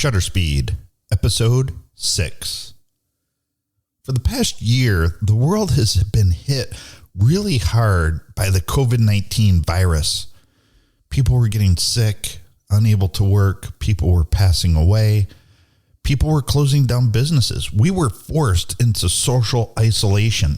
Shutter Speed, Episode 6. For the past year, the world has been hit really hard by the COVID-19 virus. People were getting sick, unable to work. People were passing away. People were closing down businesses. We were forced into social isolation.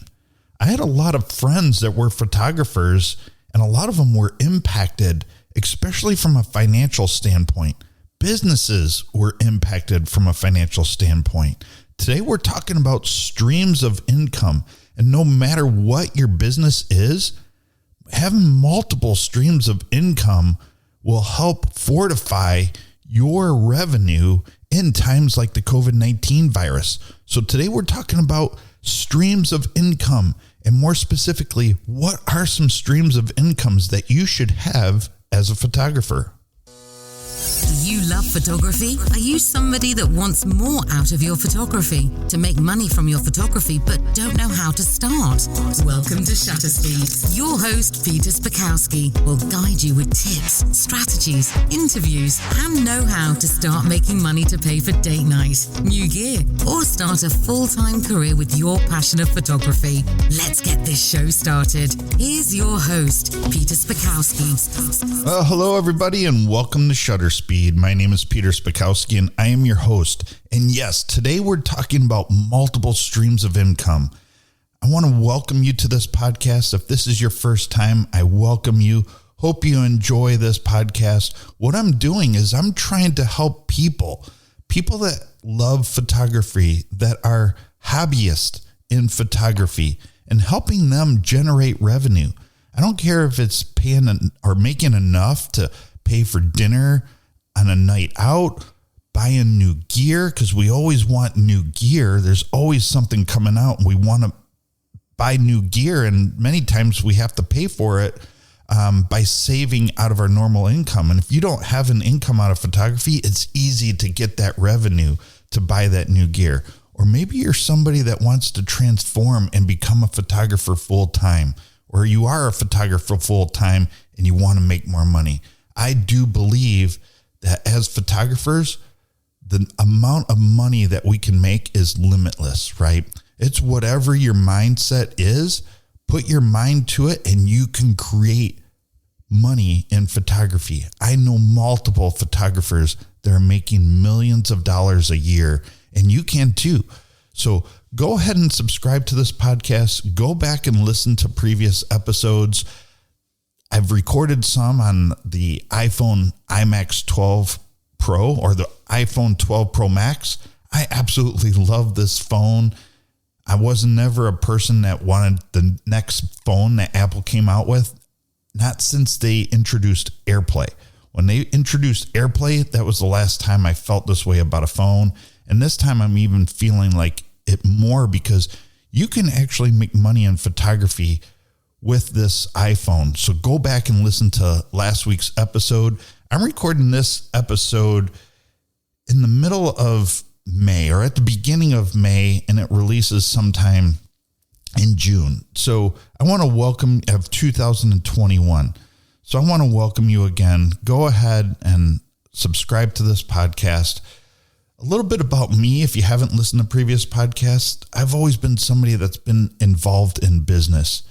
I had a lot of friends that were photographers, and a lot of them were impacted, especially from a financial standpoint. Businesses were impacted from a financial standpoint. Today, we're talking about streams of income. And no matter what your business is, having multiple streams of income will help fortify your revenue in times like the COVID-19 virus. So today, we're talking about streams of income. And more specifically, what are some streams of incomes that you should have as a photographer? Do you love photography? Are you somebody that wants more out of your photography, to make money from your photography but don't know how to start? Welcome to Shutter Speed. Your host, Peter Spakowski, will guide you with tips, strategies, interviews, and know-how to start making money to pay for date night, new gear, or start a full-time career with your passion of photography. Let's get this show started. Here's your host, Peter Spakowski. Hello, everybody, and welcome to Shutter Speed. My name is Peter Spakowski, and I am your host. And yes, today we're talking about multiple streams of income. I want to welcome you to this podcast. If this is your first time, I welcome you. Hope you enjoy this podcast. What I'm doing is I'm trying to help people that love photography, that are hobbyists in photography, and helping them generate revenue. I don't care if it's paying or making enough to pay for dinner on a night out, buying new gear, because we always want new gear. There's always something coming out and we want to buy new gear. And many times we have to pay for it by saving out of our normal income. And if you don't have an income out of photography, it's easy to get that revenue to buy that new gear. Or maybe you're somebody that wants to transform and become a photographer full time, or you are a photographer full time and you want to make more money. I do believe that as photographers, the amount of money that we can make is limitless, right? It's whatever your mindset is, put your mind to it and you can create money in photography. I know multiple photographers that are making millions of dollars a year, and you can too. So go ahead and subscribe to this podcast. Go back and listen to previous episodes. I've recorded some on the iPhone iMac 12 Pro or the iPhone 12 Pro Max. I absolutely love this phone. I was never a person that wanted the next phone that Apple came out with, not since they introduced AirPlay. When they introduced AirPlay, that was the last time I felt this way about a phone. And this time I'm even feeling like it more, because you can actually make money in photography with this iPhone. So go back and listen to last week's episode. I'm recording this episode in the middle of May or at the beginning of May, and it releases sometime in June. So I want to welcome of 2021. So I want to welcome you again. Go ahead and subscribe to this podcast. A little bit about me, if you haven't listened to previous podcasts, I've always been somebody that's been involved in business.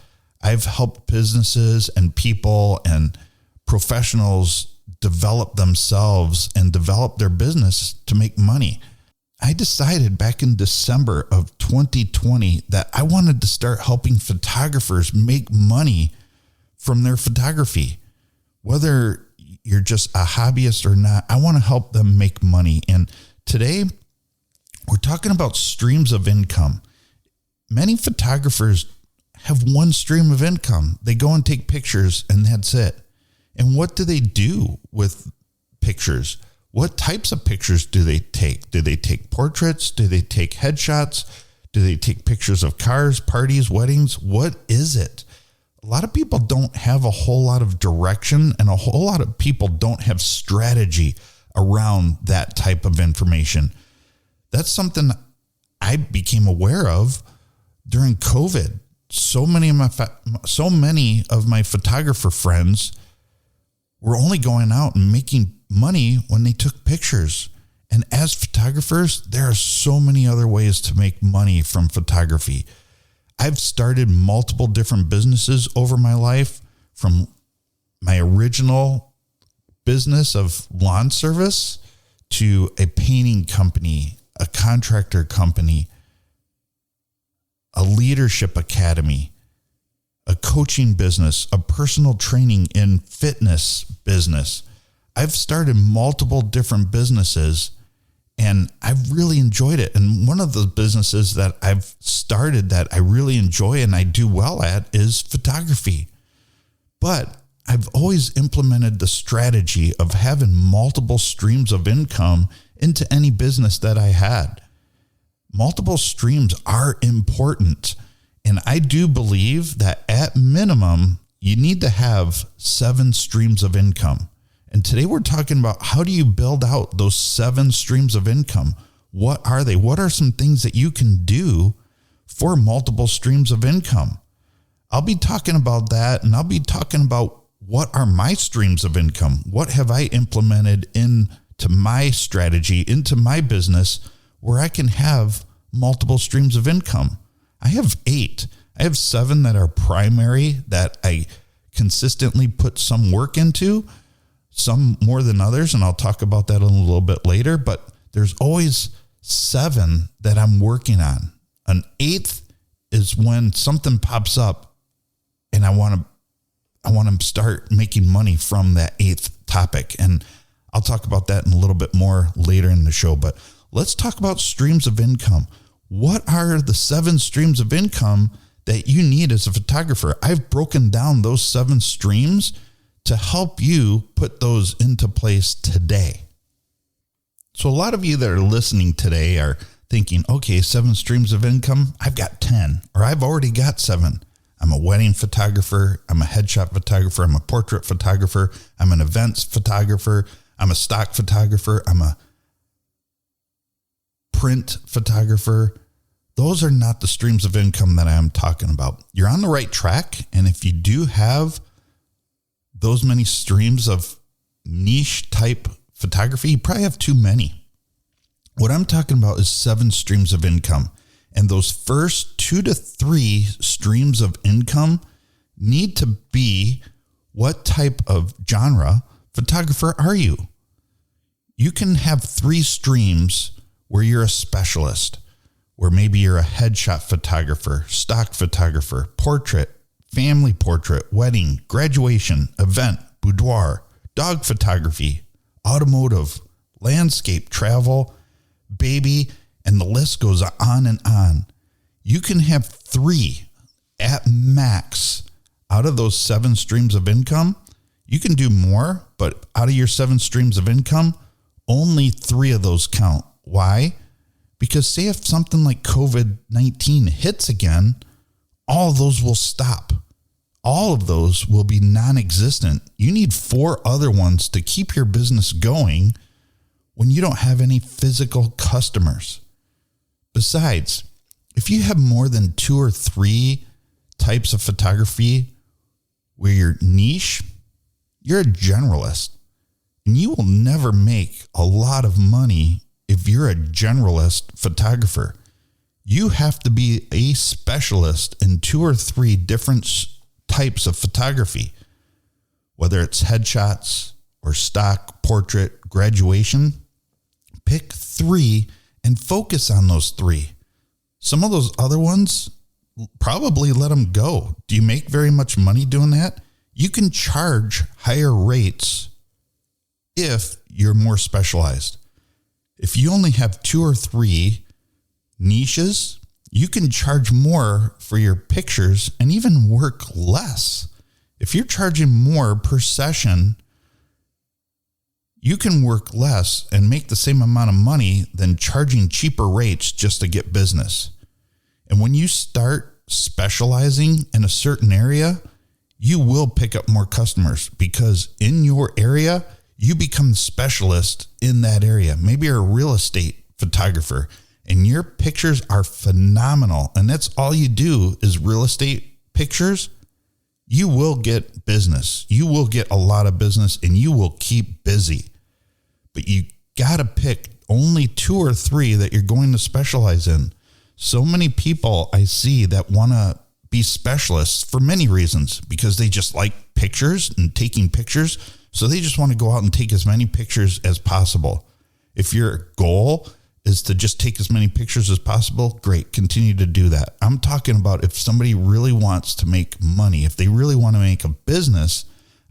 I've helped businesses and people and professionals develop themselves and develop their business to make money. I decided back in December of 2020 that I wanted to start helping photographers make money from their photography. Whether you're just a hobbyist or not, I want to help them make money. And today, we're talking about streams of income. Many photographers have one stream of income. They go and take pictures and that's it. And what do they do with pictures? What types of pictures do they take? Do they take portraits? Do they take headshots? Do they take pictures of cars, parties, weddings? What is it? A lot of people don't have a whole lot of direction, and a whole lot of people don't have strategy around that type of information. That's something I became aware of during COVID. So many of my photographer friends were only going out and making money when they took pictures. And as photographers, there are so many other ways to make money from photography. I've started multiple different businesses over my life, from my original business of lawn service to a painting company, a contractor company, a leadership academy, a coaching business, a personal training and fitness business. I've started multiple different businesses and I've really enjoyed it. And one of the businesses that I've started that I really enjoy and I do well at is photography. But I've always implemented the strategy of having multiple streams of income into any business that I had. Multiple streams are important. And I do believe that at minimum, you need to have 7 streams of income. And today we're talking about how do you build out those 7 streams of income? What are they? What are some things that you can do for multiple streams of income? I'll be talking about that, and I'll be talking about what are my streams of income? What have I implemented into my strategy, into my business, where I can have multiple streams of income? I have 8. I have 7 that are primary, that I consistently put some work into, some more than others, and I'll talk about that a little bit later, but there's always 7 that I'm working on. An 8th is when something pops up and I want to start making money from that 8th topic. And I'll talk about that in a little bit more later in the show, but let's talk about streams of income. What are the 7 streams of income that you need as a photographer? I've broken down those 7 streams to help you put those into place today. So a lot of you that are listening today are thinking, okay, 7 streams of income, I've got 10, or I've already got 7. I'm a wedding photographer. I'm a headshot photographer. I'm a portrait photographer. I'm an events photographer. I'm a stock photographer. I'm a print photographer. Those are not the streams of income that I'm talking about. You're on the right track. And if you do have those many streams of niche type photography, you probably have too many. What I'm talking about is 7 streams of income. And those first 2 to 3 streams of income need to be, what type of genre photographer are you? You can have 3 streams where you're a specialist, where maybe you're a headshot photographer, stock photographer, portrait, family portrait, wedding, graduation, event, boudoir, dog photography, automotive, landscape, travel, baby, and the list goes on and on. You can have 3 at max out of those 7 streams of income. You can do more, but out of your 7 streams of income, only 3 of those count. Why? Because say if something like COVID-19 hits again, all of those will stop. All of those will be non-existent. You need 4 other ones to keep your business going when you don't have any physical customers. Besides, if you have more than 2 or 3 types of photography where you're niche, you're a generalist. And you will never make a lot of money if you're a generalist photographer. You have to be a specialist in 2 or 3 different types of photography, whether it's headshots or stock, portrait, graduation. Pick 3 and focus on those 3. Some of those other ones, probably let them go. Do you make very much money doing that? You can charge higher rates if you're more specialized. If you only have 2 or 3 niches, you can charge more for your pictures and even work less. If you're charging more per session, you can work less and make the same amount of money than charging cheaper rates just to get business. And when you start specializing in a certain area, you will pick up more customers because in your area, you become the specialist in that area. Maybe you're a real estate photographer and your pictures are phenomenal and that's all you do is real estate pictures. You will get business. You will get a lot of business and you will keep busy. But you got to pick only 2 or 3 that you're going to specialize in. So many people I see that want to be specialists for many reasons, because they just like pictures and taking pictures. So they just want to go out and take as many pictures as possible. If your goal is to just take as many pictures as possible, great, continue to do that. I'm talking about if somebody really wants to make money, if they really want to make a business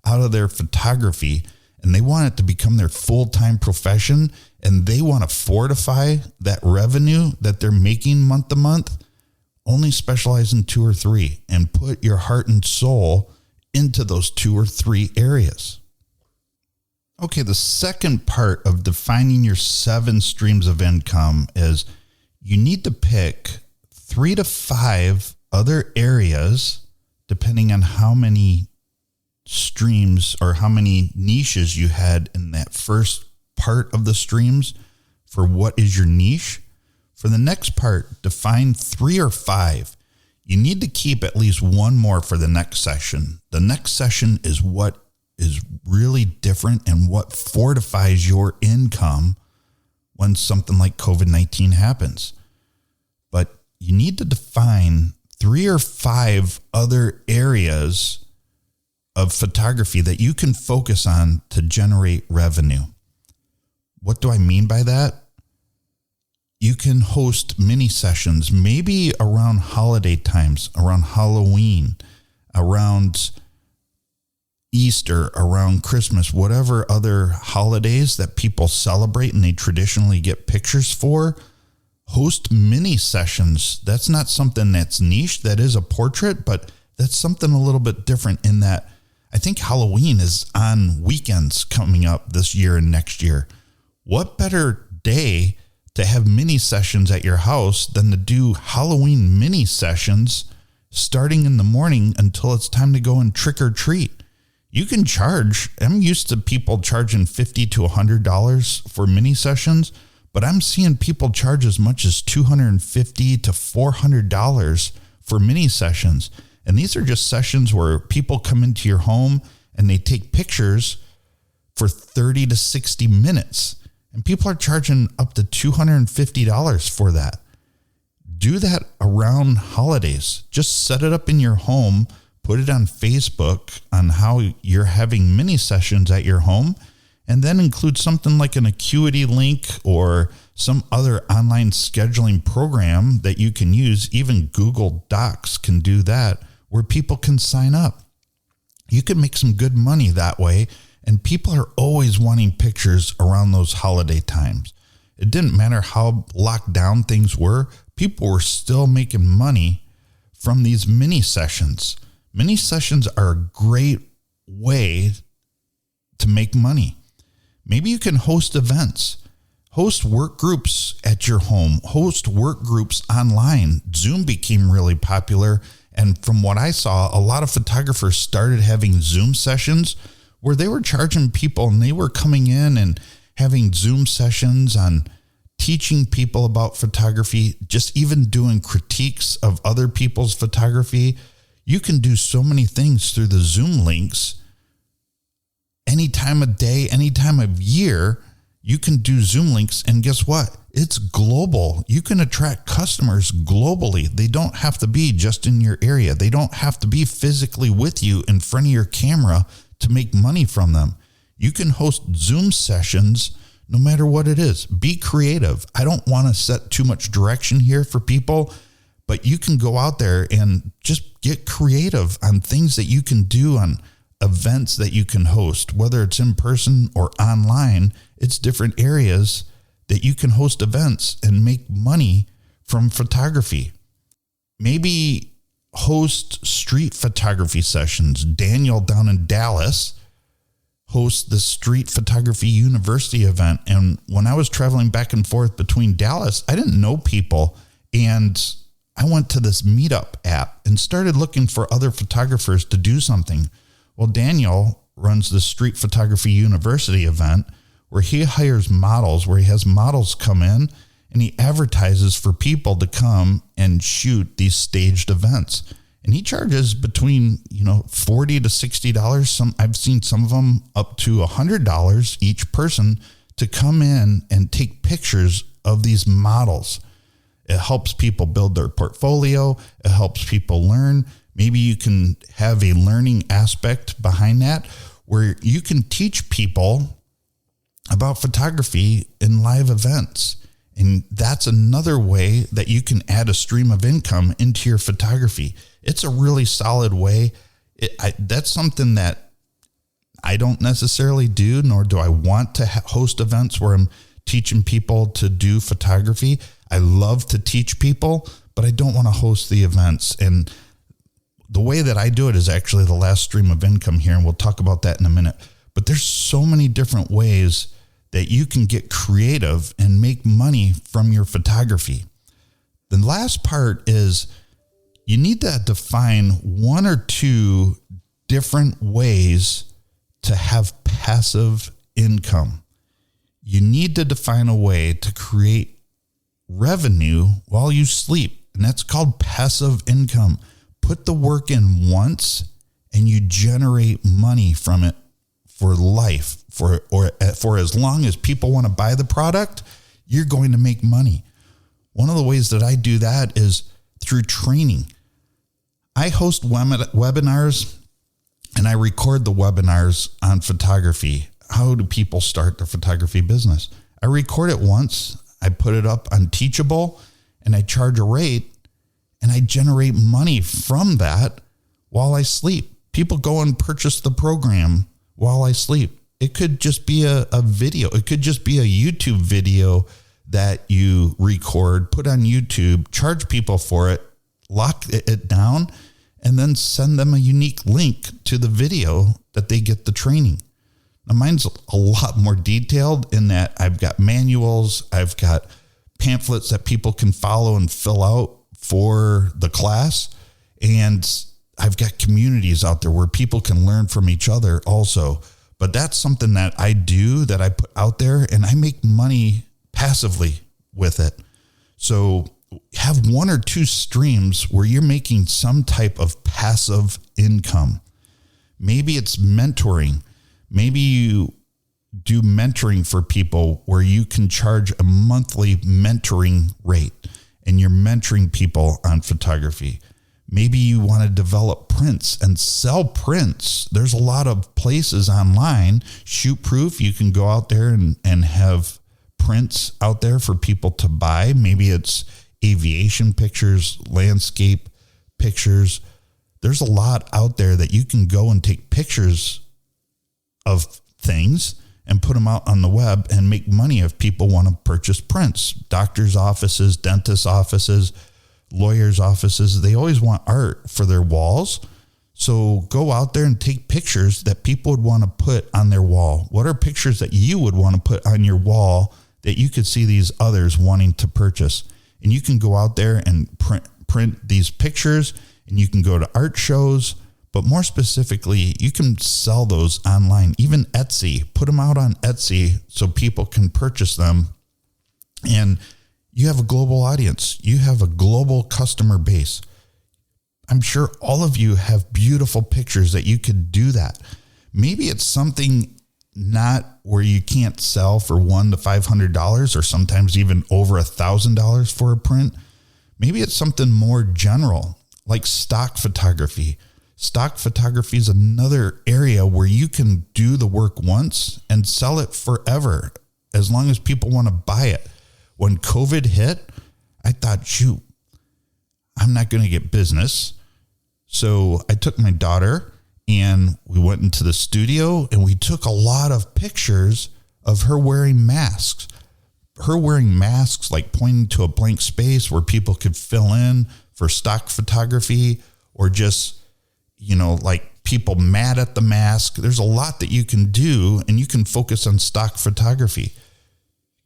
out of their photography and they want it to become their full-time profession and they want to fortify that revenue that they're making month to month, only specialize in 2 or 3 and put your heart and soul into those 2 or 3 areas. Okay, the second part of defining your 7 streams of income is you need to pick 3 to 5 other areas, depending on how many streams or how many niches you had in that first part of the streams for what is your niche. For the next part, define 3 or 5. You need to keep at least 1 more for the next session. The next session is what is really different and what fortifies your income when something like COVID-19 happens. But you need to define 3 or 5 other areas of photography that you can focus on to generate revenue. What do I mean by that? You can host mini sessions, maybe around holiday times, around Halloween, around Easter, around Christmas, whatever other holidays that people celebrate and they traditionally get pictures for. Host mini sessions. That's not something that's niche. That is a portrait, but that's something a little bit different in that I think Halloween is on weekends coming up this year and next year. What better day to have mini sessions at your house than to do Halloween mini sessions starting in the morning until it's time to go and trick or treat? You can charge. I'm used to people charging $50 to $100 for mini sessions, but I'm seeing people charge as much as $250 to $400 for mini sessions. And these are just sessions where people come into your home and they take pictures for 30 to 60 minutes. And people are charging up to $250 for that. Do that around holidays. Just set it up in your home. Put it on Facebook on how you're having mini sessions at your home, and then include something like an Acuity link or some other online scheduling program that you can use. Even Google Docs can do that, where people can sign up. You can make some good money that way, and people are always wanting pictures around those holiday times. It didn't matter how locked down things were, people were still making money from these mini sessions. Mini sessions are a great way to make money. Maybe you can host events, host work groups at your home, host work groups online. Zoom became really popular. And from what I saw, a lot of photographers started having Zoom sessions where they were charging people and they were coming in and having Zoom sessions on teaching people about photography, just even doing critiques of other people's photography. You can do so many things through the Zoom links. Any time of day, any time of year, you can do Zoom links. And guess what? It's global. You can attract customers globally. They don't have to be just in your area. They don't have to be physically with you in front of your camera to make money from them. You can host Zoom sessions no matter what it is. Be creative. I don't want to set too much direction here for people, but you can go out there and just get creative on things that you can do, on events that you can host, whether it's in person or online. It's different areas that you can host events and make money from photography. Maybe host street photography sessions. Daniel down in Dallas hosts the Street Photography University event. And when I was traveling back and forth between Dallas, I didn't know people. And I went to this meetup app and started looking for other photographers to do something. Well, Daniel runs the Street Photography University event where he hires models, where he has models come in and he advertises for people to come and shoot these staged events. And he charges between, $40 to $60. I've seen some of them up to $100 each person to come in and take pictures of these models. It helps people build their portfolio. It helps people learn. Maybe you can have a learning aspect behind that where you can teach people about photography in live events. And that's another way that you can add a stream of income into your photography. It's a really solid way. That's something that I don't necessarily do, nor do I want to host events where I'm teaching people to do photography. I love to teach people, but I don't want to host the events. And the way that I do it is actually the last stream of income here, and we'll talk about that in a minute. But there's so many different ways that you can get creative and make money from your photography. The last part is you need to define one or two different ways to have passive income. You need to define a way to create revenue while you sleep, and that's called passive income. Put the work in once and you generate money from it for life, for as long as people want to buy the product, you're going to make money. One of the ways that I do that is through training. I host webinars and I record the webinars on photography. How do people start their photography business? I record it once, I put it up on Teachable, and I charge a rate, and I generate money from that while I sleep. People go and purchase the program while I sleep. It could just be a video. It could just be a YouTube video that you record, put on YouTube, charge people for it, lock it down, and then send them a unique link to the video that they get the training. Now, mine's a lot more detailed in that I've got manuals, I've got pamphlets that people can follow and fill out for the class, and I've got communities out there where people can learn from each other also. But that's something that I do, that I put out there, and I make money passively with it. So have one or two streams where you're making some type of passive income. Maybe it's mentoring. Maybe you do mentoring for people where you can charge a monthly mentoring rate and you're mentoring people on photography. Maybe you want to develop prints and sell prints. There's a lot of places online. Shoot Proof, you can go out there and have prints out there for people to buy. Maybe it's aviation pictures, landscape pictures. There's a lot out there that you can go and take pictures of things and put them out on the web and make money if people want to purchase prints. Doctors' offices, dentists' offices, lawyers' offices, they always want art for their walls. So go out there and take pictures that people would want to put on their wall. What are pictures that you would want to put on your wall that you could see these others wanting to purchase? And you can go out there and print these pictures, and you can go to art shows. But more specifically, you can sell those online, even Etsy. Put them out on Etsy so people can purchase them. And you have a global audience. You have a global customer base. I'm sure all of you have beautiful pictures that you could do that. Maybe it's something not where you can't sell for $100 to $500 or sometimes even over $1,000 for a print. Maybe it's something more general, like stock photography. Stock photography is another area where you can do the work once and sell it forever, as long as people want to buy it. When COVID hit, I thought, shoot, I'm not going to get business. So I took my daughter and we went into the studio and we took a lot of pictures of her wearing masks. Her wearing masks, like pointing to a blank space where people could fill in for stock photography, or just, like people mad at the mask. There's a lot that you can do, and you can focus on stock photography.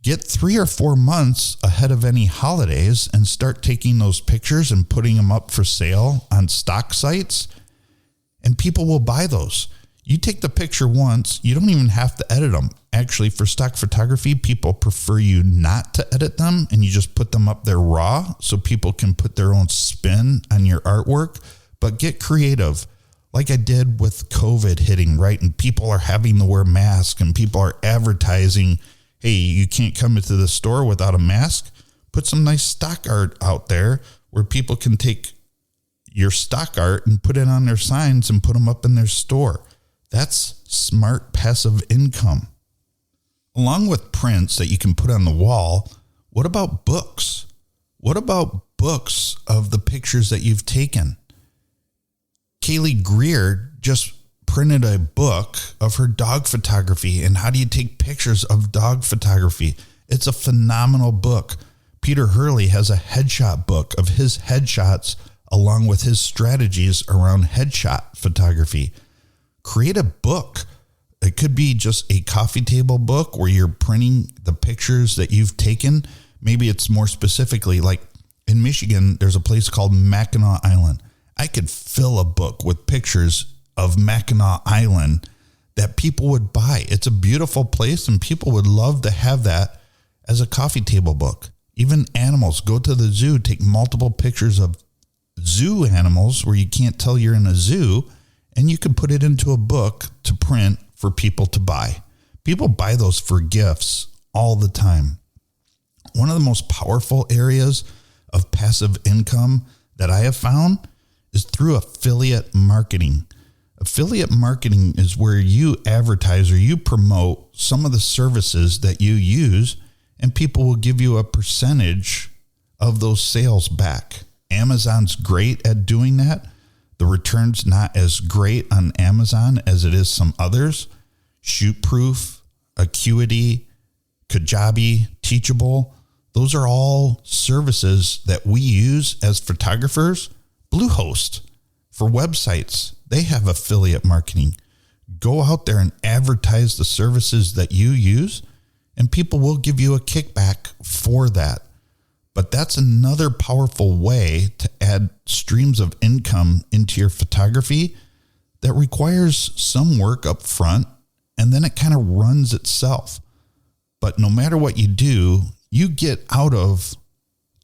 Get 3 or 4 months ahead of any holidays and start taking those pictures and putting them up for sale on stock sites, and people will buy those. You take the picture once, you don't even have to edit them. Actually, for stock photography, people prefer you not to edit them, and you just put them up there raw so people can put their own spin on your artwork. But get creative, like I did with COVID hitting, right? And people are having to wear masks, and people are advertising Hey, you can't come into the store without a mask. Put some nice stock art out there where people can take your stock art and put it on their signs and put them up in their store. That's smart passive income. Along with prints that you can put on the wall, what about books? What about books of the pictures that you've taken? Kaylee Greer just printed a book of her dog photography and how do you take pictures of dog photography. It's a phenomenal book. Peter Hurley has a headshot book of his headshots along with his strategies around headshot photography. Create a book. It could be just a coffee table book where you're printing the pictures that you've taken. Maybe it's more specifically like in Michigan, there's a place called Mackinac Island. I could fill a book with pictures of Mackinac Island that people would buy. It's a beautiful place and people would love to have that as a coffee table book. Even animals, go to the zoo, take multiple pictures of zoo animals where you can't tell you're in a zoo, and you can put it into a book to print for people to buy. People buy those for gifts all the time. One of the most powerful areas of passive income that I have found is through affiliate marketing. Affiliate marketing is where you advertise or you promote some of the services that you use, and people will give you a percentage of those sales back. Amazon's great at doing that. The return's not as great on Amazon as it is some others. Shootproof, Acuity, Kajabi, Teachable. Those are all services that we use as photographers. Bluehost for websites, they have affiliate marketing. Go out there and advertise the services that you use, and people will give you a kickback for that. But that's another powerful way to add streams of income into your photography that requires some work up front, and then it kind of runs itself. But no matter what you do, you get out of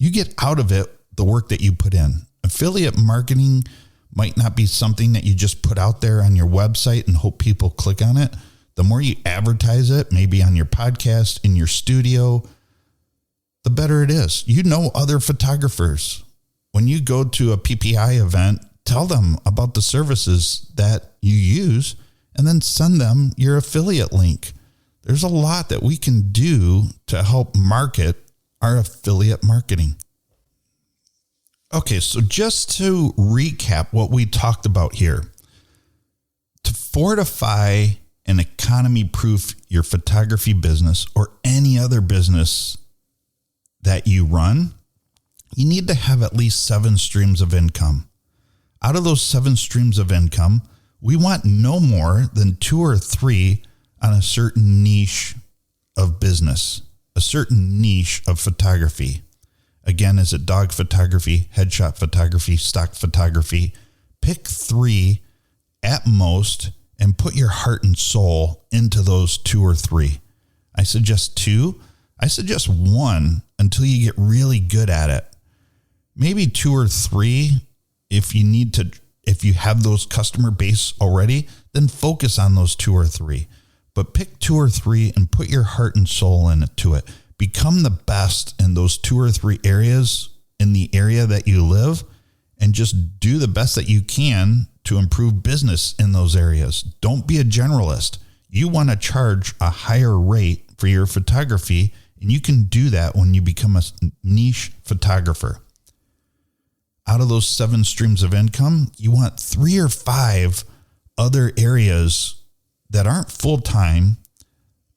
it the work that you put in. Affiliate marketing might not be something that you just put out there on your website and hope people click on it. The more you advertise it, maybe on your podcast, in your studio, the better it is. You know other photographers. When you go to a PPI event, tell them about the services that you use and then send them your affiliate link. There's a lot that we can do to help market our affiliate marketing. Okay, so just to recap what we talked about here, to fortify and economy-proof your photography business or any other business that you run, you need to have at least 7 streams of income. Out of those 7 streams of income, we want no more than 2 or 3 on a certain niche of business, a certain niche of photography. Again, is it dog photography, headshot photography, stock photography? Pick 3 at most and put your heart and soul into those 2 or 3. I suggest 2. I suggest 1 until you get really good at it. Maybe 2 or 3 if you have those customer base already, then focus on those 2 or 3. But pick 2 or 3 and put your heart and soul into it. Become the best in those 2 or 3 areas in the area that you live, and just do the best that you can to improve business in those areas. Don't be a generalist. You want to charge a higher rate for your photography, and you can do that when you become a niche photographer. Out of those 7 streams of income, you want 3 or 5 other areas that aren't full-time,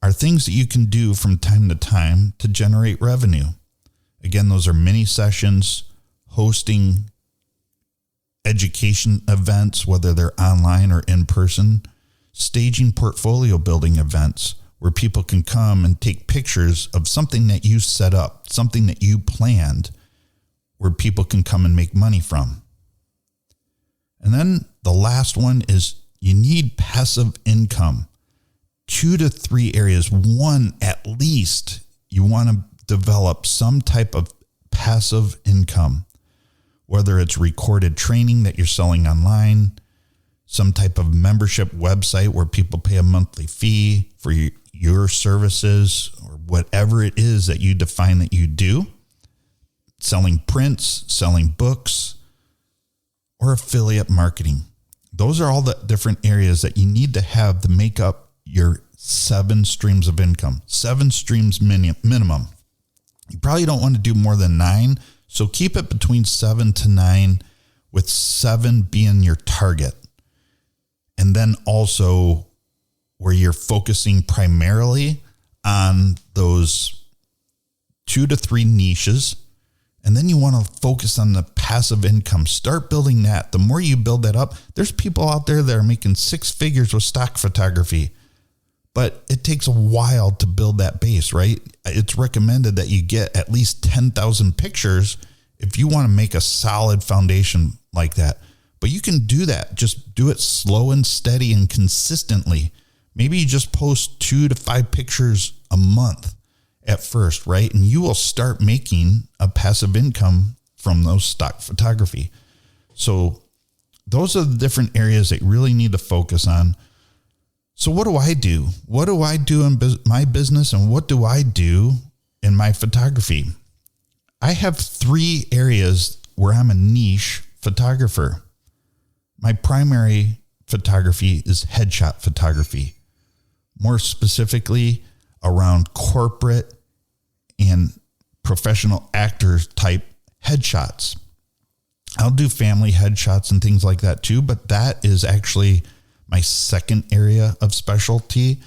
are things that you can do from time to time to generate revenue. Again, those are mini sessions, hosting education events, whether they're online or in person, staging portfolio building events where people can come and take pictures of something that you set up, something that you planned, where people can come and make money from. And then the last one is you need passive income. 2 to 3 areas. 1, at least, you want to develop some type of passive income, whether it's recorded training that you're selling online, some type of membership website where people pay a monthly fee for your services or whatever it is that you define that you do, selling prints, selling books, or affiliate marketing. Those are all the different areas that you need to have to make up your 7 streams of income, 7 streams minimum. You probably don't want to do more than 9. So keep it between 7 to 9, with 7 being your target. And then also where you're focusing primarily on those 2 to 3 niches. And then you want to focus on the passive income. Start building that. The more you build that up, there's people out there that are making 6 figures with stock photography, but it takes a while to build that base, right? It's recommended that you get at least 10,000 pictures if you want to make a solid foundation like that. But you can do that. Just do it slow and steady and consistently. Maybe you just post 2 to 5 pictures a month at first, right? And you will start making a passive income from those stock photography. So those are the different areas that you really need to focus on. So what do I do? What do I do in my business, and what do I do in my photography? I have 3 areas where I'm a niche photographer. My primary photography is headshot photography, more specifically around corporate and professional actors type headshots. I'll do family headshots and things like that too, but that is actually my second area of specialty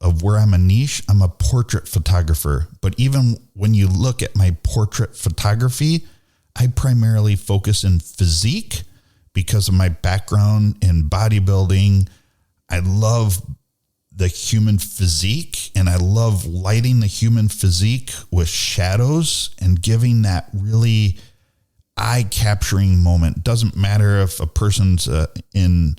of where I'm a niche. I'm a portrait photographer, but even when you look at my portrait photography, I primarily focus in physique because of my background in bodybuilding. I love the human physique, and I love lighting the human physique with shadows and giving that really eye-capturing moment. Doesn't matter if a person's in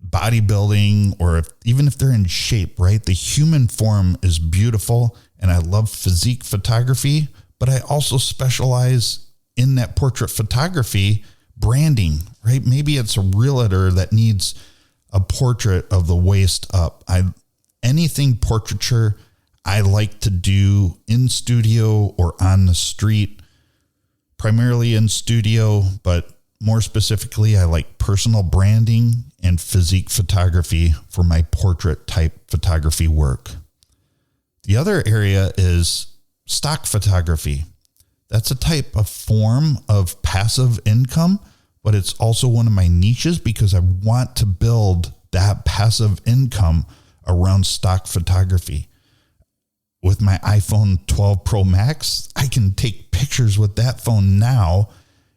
bodybuilding or even if they're in shape, right? The human form is beautiful, and I love physique photography, but I also specialize in that portrait photography branding, right? Maybe it's a realtor that needs a portrait of the waist up. Anything portraiture I like to do in studio or on the street, primarily in studio, but more specifically, I like personal branding and physique photography for my portrait type photography work. The other area is stock photography. That's a type of form of passive income, but it's also one of my niches because I want to build that passive income around stock photography. With my iPhone 12 Pro Max, I can take pictures with that phone now.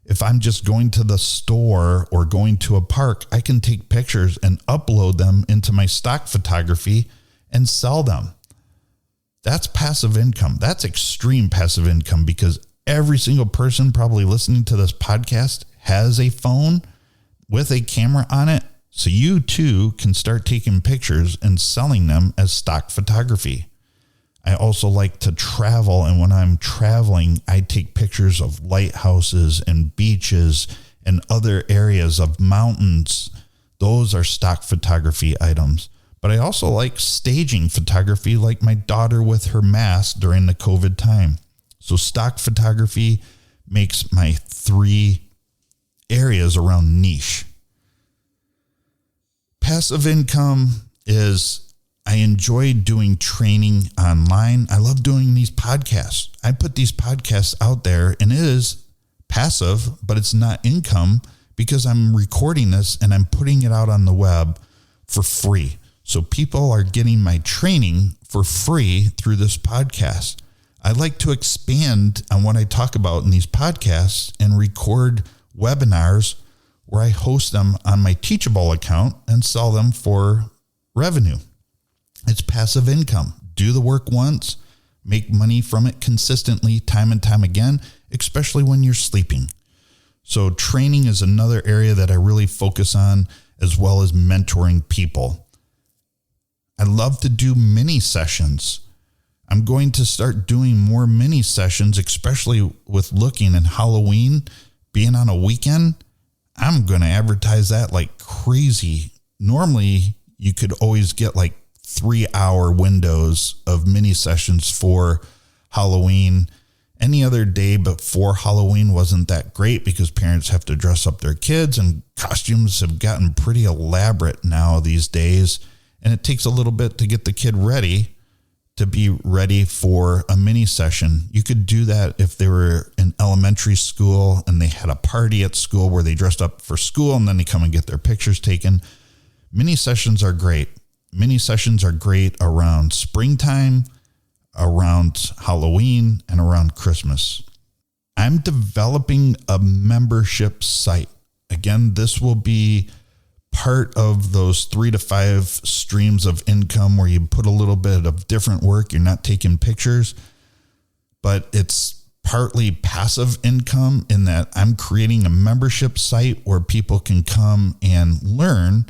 If I'm just going to the store or going to a park, I can take pictures and upload them into my stock photography and sell them. That's passive income. That's extreme passive income because every single person probably listening to this podcast has a phone with a camera on it. So you too can start taking pictures and selling them as stock photography. I also like to travel, and when I'm traveling, I take pictures of lighthouses and beaches and other areas of mountains. Those are stock photography items. But I also like staging photography, like my daughter with her mask during the COVID time. So stock photography makes my 3 areas around niche. Passive income is I enjoy doing training online. I love doing these podcasts. I put these podcasts out there, and it is passive, but it's not income because I'm recording this and I'm putting it out on the web for free. So people are getting my training for free through this podcast. I like to expand on what I talk about in these podcasts and record webinars where I host them on my Teachable account and sell them for revenue. It's passive income. Do the work once, make money from it consistently, time and time again, especially when you're sleeping. So training is another area that I really focus on, as well as mentoring people. I love to do mini sessions. I'm going to start doing more mini sessions, especially with looking and Halloween being on a weekend. I'm going to advertise that like crazy. Normally, you could always get like 3-hour windows of mini sessions for Halloween. Any other day before Halloween wasn't that great because parents have to dress up their kids, and costumes have gotten pretty elaborate now these days. And it takes a little bit to get the kid ready to be ready for a mini session. You could do that if they were in elementary school and they had a party at school where they dressed up for school and then they come and get their pictures taken. Mini sessions are great. Mini sessions are great around springtime, around Halloween, and around Christmas. I'm developing a membership site. Again, this will be part of those 3 to 5 streams of income where you put a little bit of different work. You're not taking pictures, but it's partly passive income in that I'm creating a membership site where people can come and learn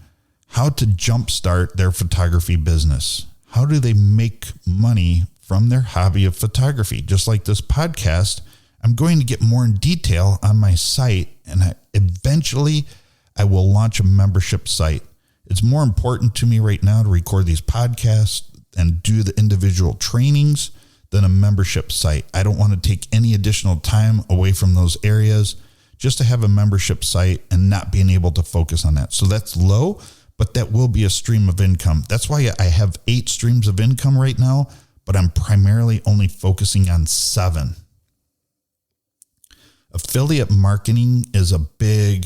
how to jumpstart their photography business. How do they make money from their hobby of photography? Just like this podcast, I'm going to get more in detail on my site, and eventually I will launch a membership site. It's more important to me right now to record these podcasts and do the individual trainings than a membership site. I don't want to take any additional time away from those areas just to have a membership site and not being able to focus on that. So that's low, but that will be a stream of income. That's why I have 8 streams of income right now, but I'm primarily only focusing on 7. Affiliate marketing is a big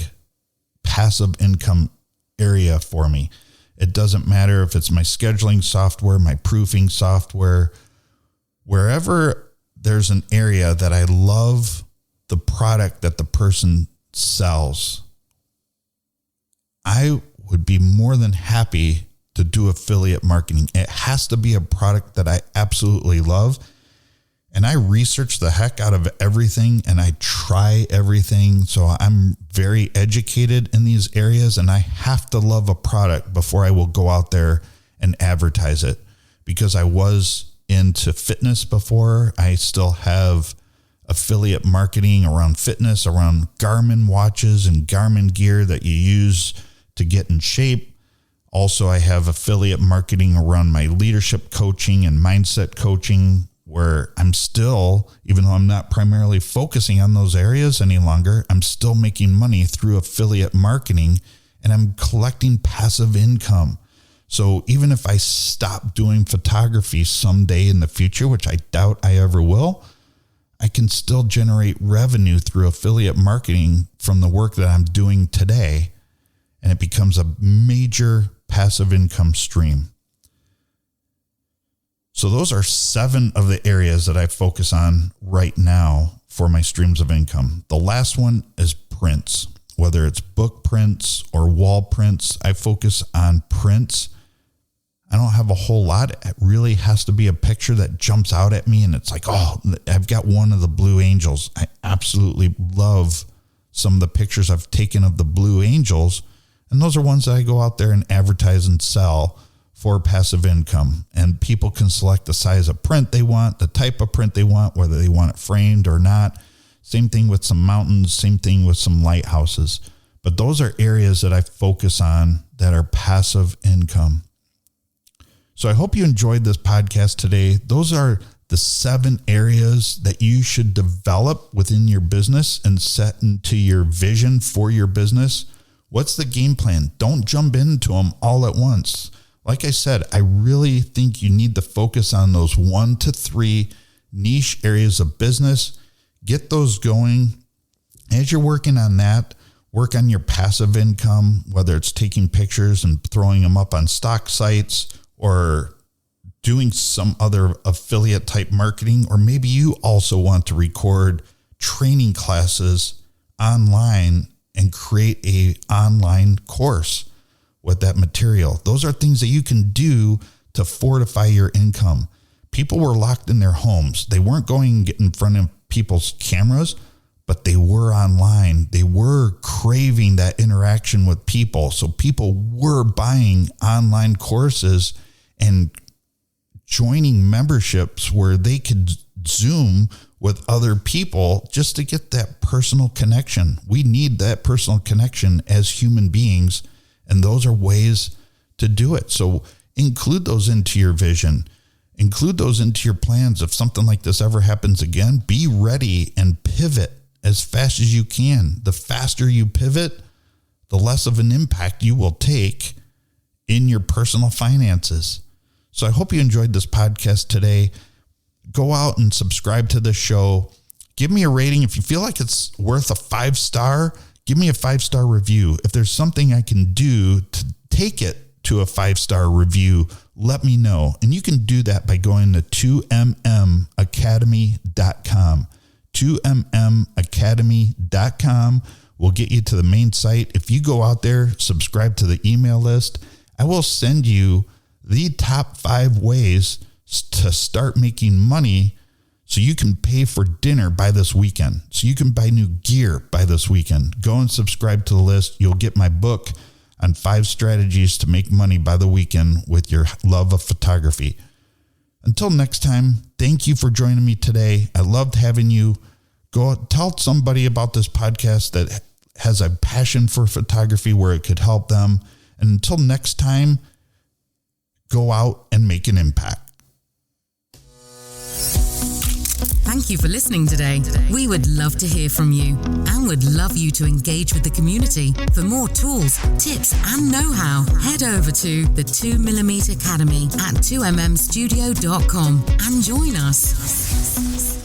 passive income area for me. It doesn't matter if it's my scheduling software, my proofing software, wherever there's an area that I love the product that the person sells, I would be more than happy to do affiliate marketing. It has to be a product that I absolutely love. And I research the heck out of everything and I try everything. So I'm very educated in these areas, and I have to love a product before I will go out there and advertise it. Because I was into fitness before, I still have affiliate marketing around fitness, around Garmin watches and Garmin gear that you use to get in shape. Also, I have affiliate marketing around my leadership coaching and mindset coaching, where I'm still, even though I'm not primarily focusing on those areas any longer, I'm still making money through affiliate marketing, and I'm collecting passive income. So even if I stop doing photography someday in the future, which I doubt I ever will, I can still generate revenue through affiliate marketing from the work that I'm doing today, and it becomes a major passive income stream. So those are 7 of the areas that I focus on right now for my streams of income. The last one is prints, whether it's book prints or wall prints. I focus on prints. I don't have a whole lot. It really has to be a picture that jumps out at me, and it's like, oh, I've got one of the Blue Angels. I absolutely love some of the pictures I've taken of the Blue Angels, and those are ones that I go out there and advertise and sell for passive income. And people can select the size of print they want, the type of print they want, whether they want it framed or not. Same thing with some mountains, same thing with some lighthouses. But those are areas that I focus on that are passive income. So I hope you enjoyed this podcast today. Those are the 7 areas that you should develop within your business and set into your vision for your business. What's the game plan? Don't jump into them all at once. Like I said, I really think you need to focus on those 1 to 3 niche areas of business. Get those going. As you're working on that, work on your passive income, whether it's taking pictures and throwing them up on stock sites or doing some other affiliate type marketing, or maybe you also want to record training classes online and create a online course with that material. Those are things that you can do to fortify your income. People were locked in their homes. They weren't going and get in front of people's cameras, but they were online. They were craving that interaction with people. So people were buying online courses and joining memberships where they could Zoom with other people just to get that personal connection. We need that personal connection as human beings, and those are ways to do it. So include those into your vision. Include those into your plans. If something like this ever happens again, be ready and pivot as fast as you can. The faster you pivot, the less of an impact you will take in your personal finances. So I hope you enjoyed this podcast today. Go out and subscribe to the show. Give me a rating. If you feel like it's worth a 5-star, give me a 5-star review. If there's something I can do to take it to a 5-star review, let me know. And you can do that by going to 2mmacademy.com. 2mmacademy.com will get you to the main site. If you go out there, subscribe to the email list, I will send you the top 5 ways to start making money so you can pay for dinner by this weekend, so you can buy new gear by this weekend. Go and subscribe to the list. You'll get my book on 5 strategies to make money by the weekend with your love of photography. Until next time, thank you for joining me today. I loved having you. Go tell somebody about this podcast that has a passion for photography where it could help them. And until next time, go out and make an impact. Thank you for listening today. We would love to hear from you and would love you to engage with the community. For more tools, tips, and know-how, head over to the 2mm Academy at 2mmstudio.com and join us.